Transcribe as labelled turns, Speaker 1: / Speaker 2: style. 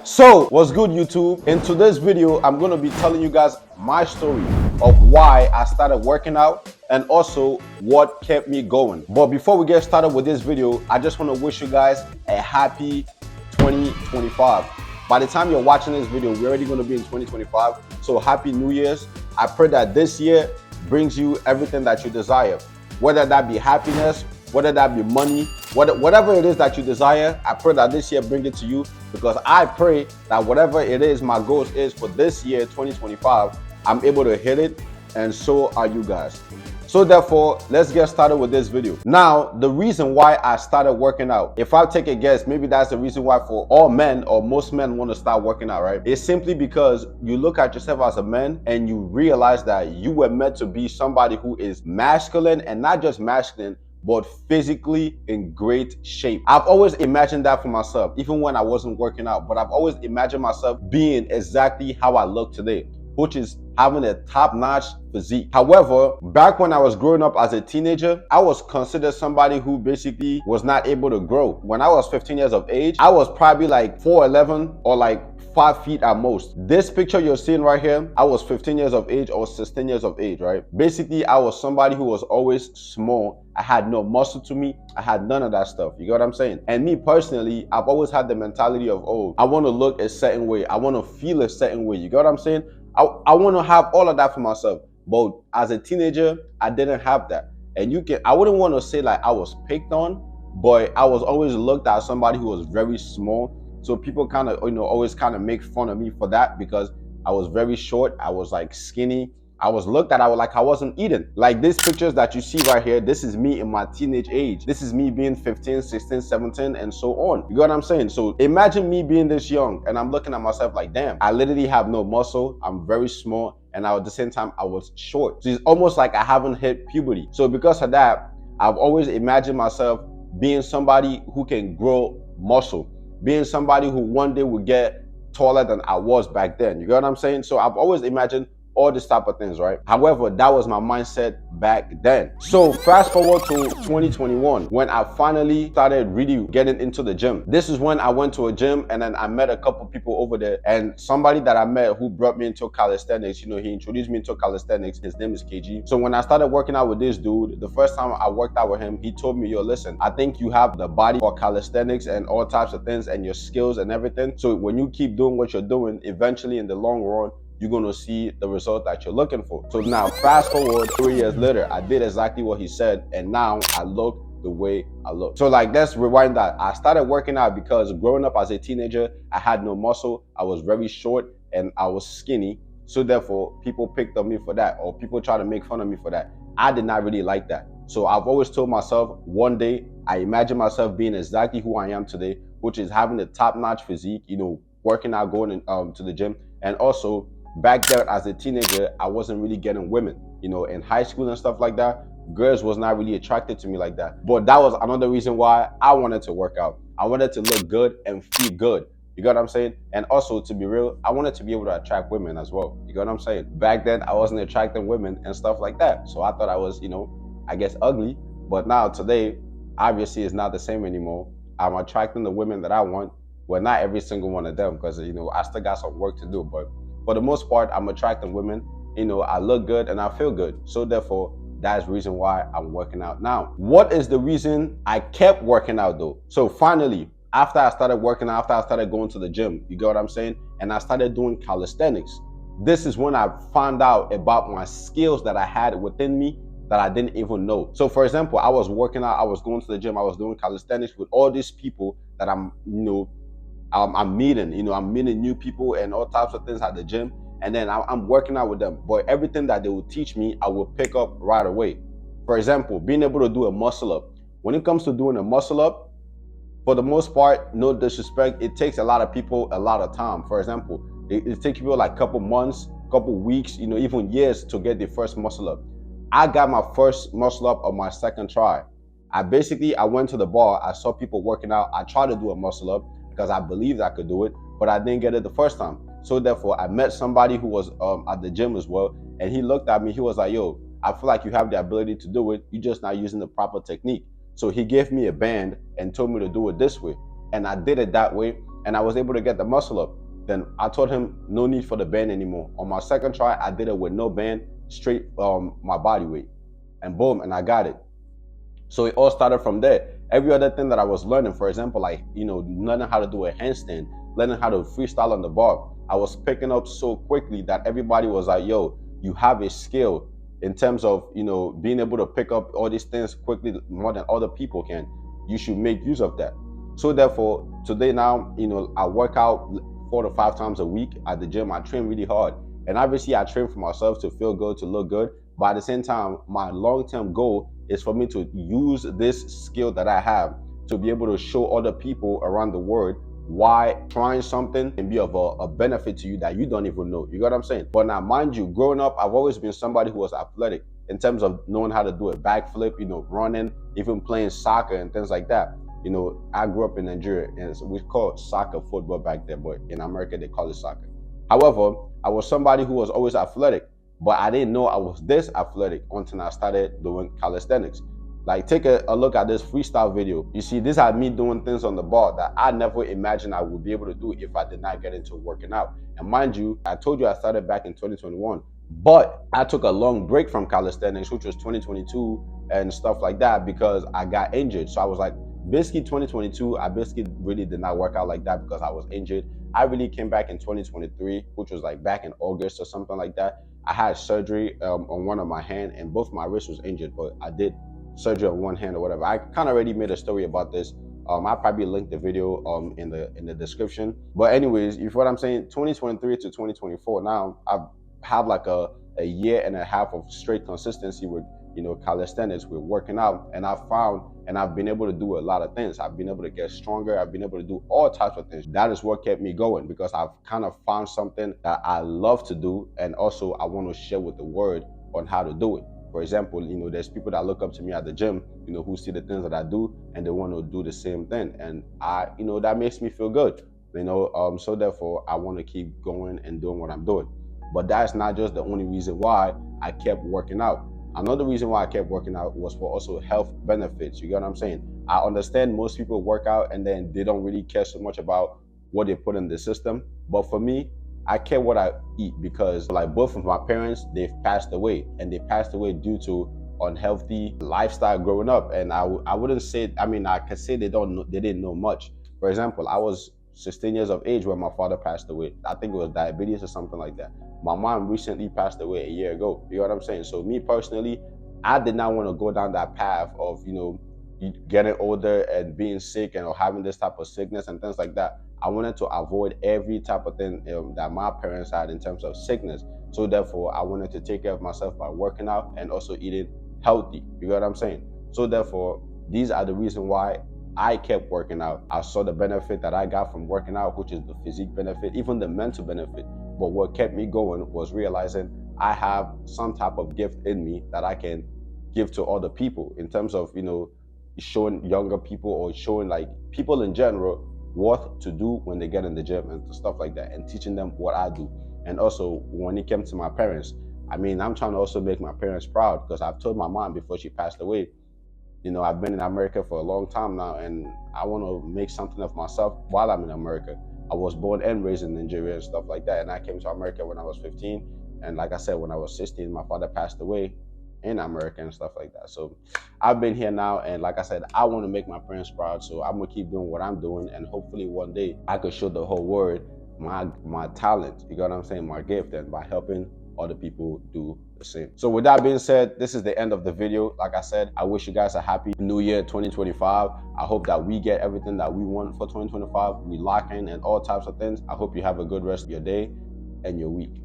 Speaker 1: So what's good, YouTube? In today's video, I'm going to be telling you guys my story of why I started working out and also what kept me going. But before we get started with this video, I just want to wish you guys a happy 2025. By the time you're watching this video, we're already going to be in 2025. So happy New Year's. I pray that this year brings you everything that you desire, whether that be happiness, whether that be money, whatever it is that you desire. I pray that this year bring it to you, because I pray that whatever it is my goals is for this year 2025, I'm able to hit it, and so are you guys. So therefore, let's get started with this video. Now, the reason why I started working out, if I take a guess, maybe that's the reason why for all men or most men want to start working out, right? It's simply because you look at yourself as a man and you realize that you were meant to be somebody who is masculine, and not just masculine, but physically in great shape. I've always imagined that for myself, even when I wasn't working out, but I've always imagined myself being exactly how I look today, which is having a top-notch physique. However, back when I was growing up as a teenager, I was considered somebody who basically was not able to grow. When I was 15 years of age, I was probably like 4'11" or like 5 feet at most. This picture you're seeing right here, I was 15 years of age or 16 years of age, right? Basically, I was somebody who was always small. I had no muscle to me. I had none of that stuff. You get what I'm saying? And me personally, I've always had the mentality of, oh, I want to look a certain way. I want to feel a certain way. You get what I'm saying? I want to have all of that for myself. But as a teenager, I didn't have that. And I wouldn't want to say like I was picked on, but I was always looked at as somebody who was very small. So people kind of, always kind of make fun of me for that, because I was very short. I was like skinny. I was looked at, I wasn't eating. Like these pictures that you see right here, this is me in my teenage age. This is me being 15, 16, 17, and so on. You get what I'm saying? So imagine me being this young and I'm looking at myself like, damn, I literally have no muscle. I'm very small. And at the same time, I was short. So it's almost like I haven't hit puberty. So because of that, I've always imagined myself being somebody who can grow muscle, being somebody who one day would get taller than I was back then. You get what I'm saying? So I've always imagined all this type of things, right? However, that was my mindset back then. So fast forward to 2021, when I finally started really getting into the gym. This is when I went to a gym and then I met a couple people over there, and somebody that I met who brought me into calisthenics, he introduced me into calisthenics. His name is KG. So when I started working out with this dude, the first time I worked out with him, he told me, yo, listen, I think you have the body for calisthenics and all types of things and your skills and everything. So when you keep doing what you're doing, eventually in the long run, you're going to see the result that you're looking for. So now fast forward 3 years later, I did exactly what he said, and now I look the way I look. So like, let's rewind that. I started working out because growing up as a teenager, I had no muscle. I was very short and I was skinny. So therefore, people picked on me for that, or people try to make fun of me for that. I did not really like that. So I've always told myself, one day, I imagine myself being exactly who I am today, which is having a top-notch physique, working out, going to the gym, and also back there as a teenager, I wasn't really getting women, in high school and stuff like that. Girls was not really attracted to me like that. But that was another reason why I wanted to work out. I wanted to look good and feel good. You get what I'm saying? And also, to be real, I wanted to be able to attract women as well. You get what I'm saying? Back then, I wasn't attracting women and stuff like that. So I thought I was, I guess ugly. But now today, obviously, it's not the same anymore. I'm attracting the women that I want. Well, not every single one of them, because, I still got some work to do. But for the most part, I'm attracting women. I look good and I feel good. So therefore, that's the reason why I'm working out now. What is the reason I kept working out though? So finally, after I started working out, after I started going to the gym, you get what I'm saying? And I started doing calisthenics. This is when I found out about my skills that I had within me that I didn't even know. So for example, I was working out, I was going to the gym, I was doing calisthenics with all these people that I'm meeting, I'm meeting new people and all types of things at the gym. And then I'm working out with them. But everything that they will teach me, I will pick up right away. For example, being able to do a muscle up. When it comes to doing a muscle up, for the most part, no disrespect, it takes a lot of people a lot of time. For example, it takes people like a couple months, couple weeks, even years to get the first muscle up. I got my first muscle up on my second try. I went to the bar, I saw people working out, I tried to do a muscle up, because I believed I could do it, but I didn't get it the first time. So therefore, I met somebody who was at the gym as well, and he looked at me, he was like, yo, I feel like you have the ability to do it, you're just not using the proper technique. So he gave me a band and told me to do it this way, and I did it that way, and I was able to get the muscle up. Then I told him no need for the band anymore. On my second try, I did it with no band, straight my body weight, and boom, and I got it. So it all started from there. Every other thing that I was learning, for example, like, learning how to do a handstand, learning how to freestyle on the bar, I was picking up so quickly that everybody was like, yo, you have a skill in terms of, being able to pick up all these things quickly more than other people can. You should make use of that. So therefore, today now, I work out 4 to 5 times a week at the gym. I train really hard. And obviously I train for myself to feel good, to look good. But at the same time, my long-term goal is for me to use this skill that I have to be able to show other people around the world why trying something can be of a benefit to you that you don't even know. You get what I'm saying? But now, mind you, growing up, I've always been somebody who was athletic in terms of knowing how to do a backflip, running, even playing soccer and things like that. I grew up in Nigeria, and we called soccer football back there, but in America, they call it soccer. However, I was somebody who was always athletic, but I didn't know I was this athletic until I started doing calisthenics. Like, take a look at this freestyle video. You see, these are me doing things on the bar that I never imagined I would be able to do if I did not get into working out. And mind you, I told you I started back in 2021, but I took a long break from calisthenics, which was 2022 and stuff like that, because I got injured. So I was like, basically 2022, I basically really did not work out like that because I was injured. I really came back in 2023, which was like back in August or something like that. I had surgery on one of my hand, and both my wrists was injured, but I did surgery on one hand or whatever. I kind of already made a story about this. I'll probably link the video in the description. But anyways, you know what I'm saying, 2023 to 2024, now I've had like a year and a half of straight consistency with calisthenics, with working out, and I've been able to do a lot of things. I've been able to get stronger. I've been able to do all types of things. That is what kept me going, because I've kind of found something that I love to do, and also I want to share with the world on how to do it. For example, there's people that look up to me at the gym, who see the things that I do, and they want to do the same thing, and that makes me feel good. So therefore I want to keep going and doing what I'm doing. But that's not just the only reason why I kept working out. Another reason why I kept working out was for also health benefits. You get what I'm saying? I understand most people work out and then they don't really care so much about what they put in the system. But for me, I care what I eat, because like both of my parents, they've passed away, and they passed away due to unhealthy lifestyle growing up. And I wouldn't say, I could say they didn't know much. For example, I was 16 years of age when my father passed away. I think it was diabetes or something like that. My mom recently passed away a year ago. You know what I'm saying? So me personally, I did not want to go down that path of, getting older and being sick and having this type of sickness and things like that. I wanted to avoid every type of thing that my parents had in terms of sickness. So therefore, I wanted to take care of myself by working out and also eating healthy. You know what I'm saying? So therefore, these are the reasons why I kept working out. I saw the benefit that I got from working out, which is the physique benefit, even the mental benefit. But what kept me going was realizing I have some type of gift in me that I can give to other people, in terms of, showing younger people, or showing like people in general what to do when they get in the gym and stuff like that, and teaching them what I do. And also, when it came to my parents, I'm trying to also make my parents proud, because I've told my mom before she passed away, I've been in America for a long time now, and I want to make something of myself while I'm in America. I was born and raised in Nigeria and stuff like that, and I came to America when I was 15. And like I said, when I was 16, my father passed away in America and stuff like that. So I've been here now, and like I said, I want to make my parents proud. So I'm gonna keep doing what I'm doing, and hopefully one day I could show the whole world my talent, you got what I'm saying, my gift, and by helping other people do the same. So with that being said, this is the end of the video. Like I said, I wish you guys a happy new year 2025. I hope that we get everything that we want for 2025. We lock in and all types of things. I hope you have a good rest of your day and your week.